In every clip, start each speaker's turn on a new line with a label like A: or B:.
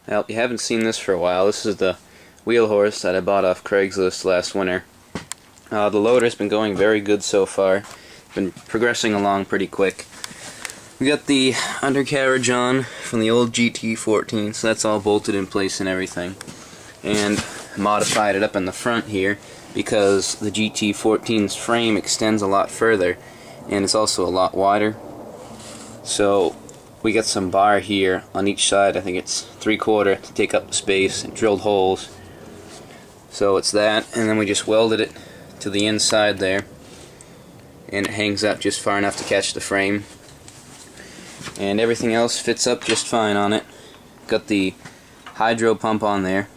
A: Well, you haven't seen this for a while. This is the WheelHorse that I bought off Craigslist last winter. The loader's been going very good so far. Been progressing along pretty quick. We got the undercarriage on from the old GT14, so that's all bolted in place and everything. And modified it up in the front here because the GT14's frame extends a lot further and it's also a lot wider. So we got some bar here on each side. I think it's 3/4 to take up the space, and drilled holes. So it's that, and then we just welded it to the inside there, and it hangs up just far enough to catch the frame. And everything else fits up just fine on it. Got the hydro pump on there.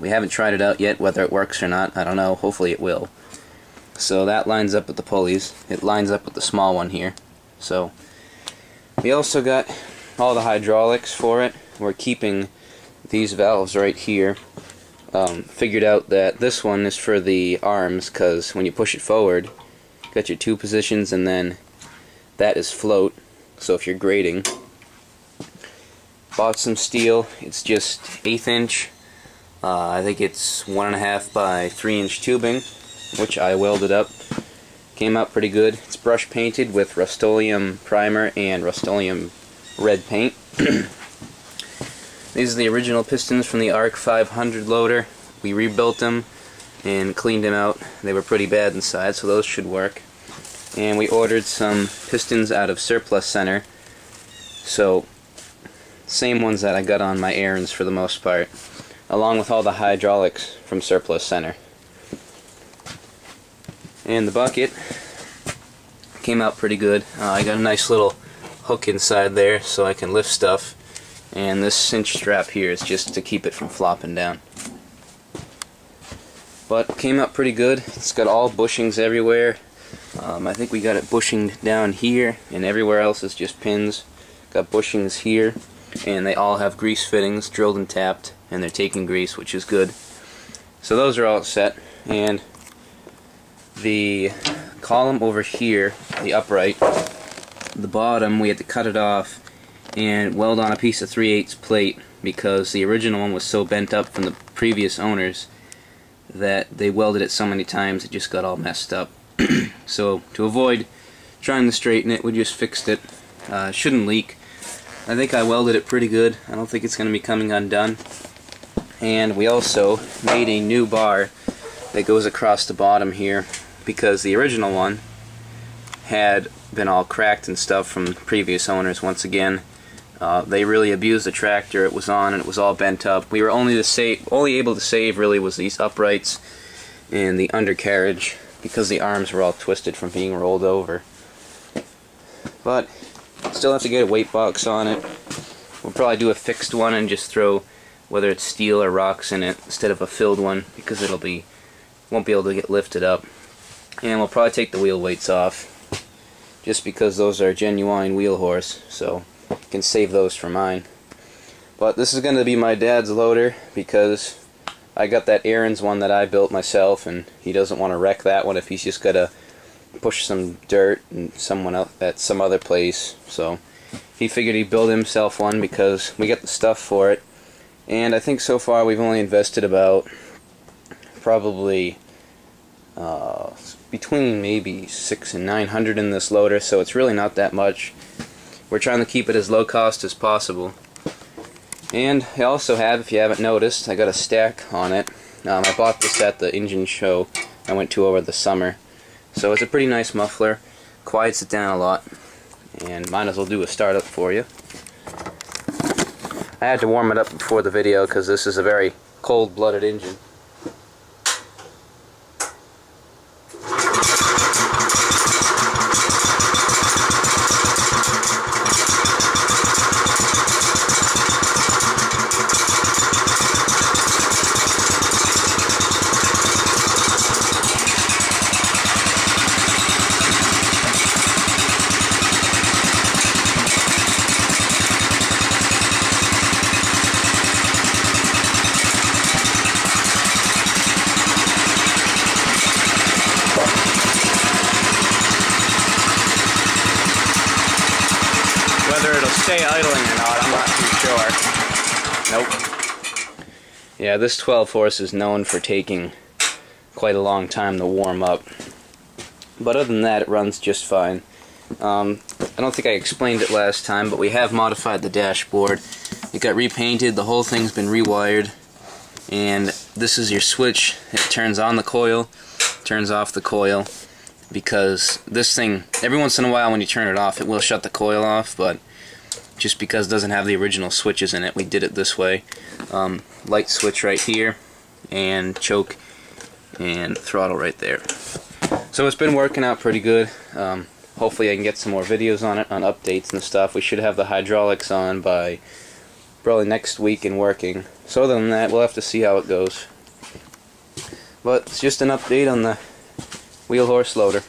A: We haven't tried it out yet, whether it works or not. I don't know. Hopefully it will. So that lines up with the pulleys. It lines up with the small one here. So we also got all the hydraulics for it. We're keeping these valves right here. Figured out that this one is for the arms, because when you push it forward, got your 2 positions, and then that is float. So if you're grading, bought some steel. It's just 1/8 inch. I think it's 1.5 by 3 inch tubing, which I welded up. Came out pretty good. It's brush painted with Rust-Oleum primer and Rust-Oleum red paint. These are the original pistons from the ARC 500 loader. We rebuilt them and cleaned them out. They were pretty bad inside, so those should work. And we ordered some pistons out of Surplus Center. So, same ones that I got on my errands for the most part, along with all the hydraulics from Surplus Center. And the bucket came out pretty good. I got a nice little hook inside there so I can lift stuff, and this cinch strap here is just to keep it from flopping down. But came out pretty good. It's got all bushings everywhere. I think we got it bushinged down here, and everywhere else is just pins. Got bushings here, and they all have grease fittings drilled and tapped, and they're taking grease, which is good. So those are all set. And the column over here, the upright, the bottom, we had to cut it off and weld on a piece of 3/8 plate because the original one was so bent up from the previous owners that they welded it so many times it just got all messed up. So to avoid trying to straighten it, we just fixed it. Shouldn't leak. I think I welded it pretty good. I don't think it's going to be coming undone. And we also made a new bar that goes across the bottom here, because the original one had been all cracked and stuff from previous owners. Once again, they really abused the tractor it was on, and it was all bent up. We were only able to save really was these uprights and the undercarriage, because the arms were all twisted from being rolled over. But still have to get a weight box on it. We'll probably do a fixed one and just throw whether it's steel or rocks in it instead of a filled one, because won't be able to get lifted up. And we'll probably take the wheel weights off, just because those are genuine WheelHorse, so you can save those for mine. But this is going to be my dad's loader, because I got that Aaron's one that I built myself, and he doesn't want to wreck that one if he's just got to push some dirt and someone else at some other place. So he figured he'd build himself one because we got the stuff for it. And I think so far we've only invested about probably between maybe $600 and $900 in this loader, so it's really not that much. We're trying to keep it as low cost as possible. And I also have, if you haven't noticed, I got a stack on it. I bought this at the engine show I went to over the summer. So it's a pretty nice muffler, quiets it down a lot, and might as well do a startup for you. I had to warm it up before the video because this is a very cold-blooded engine. Whether it'll stay idling or not, I'm not too sure. Nope. Yeah, this 12 horse is known for taking quite a long time to warm up. But other than that, it runs just fine. I don't think I explained it last time, but we have modified the dashboard. It got repainted, the whole thing's been rewired, and this is your switch. It turns on the coil, turns off the coil, because this thing, every once in a while when you turn it off, it will shut the coil off, but just because it doesn't have the original switches in it, we did it this way. Light switch right here, and choke and throttle right there. So it's been working out pretty good. Hopefully I can get some more videos on it, on updates and stuff. We should have the hydraulics on by probably next week and working. So other than that, we'll have to see how it goes. But it's just an update on the WheelHorse loader.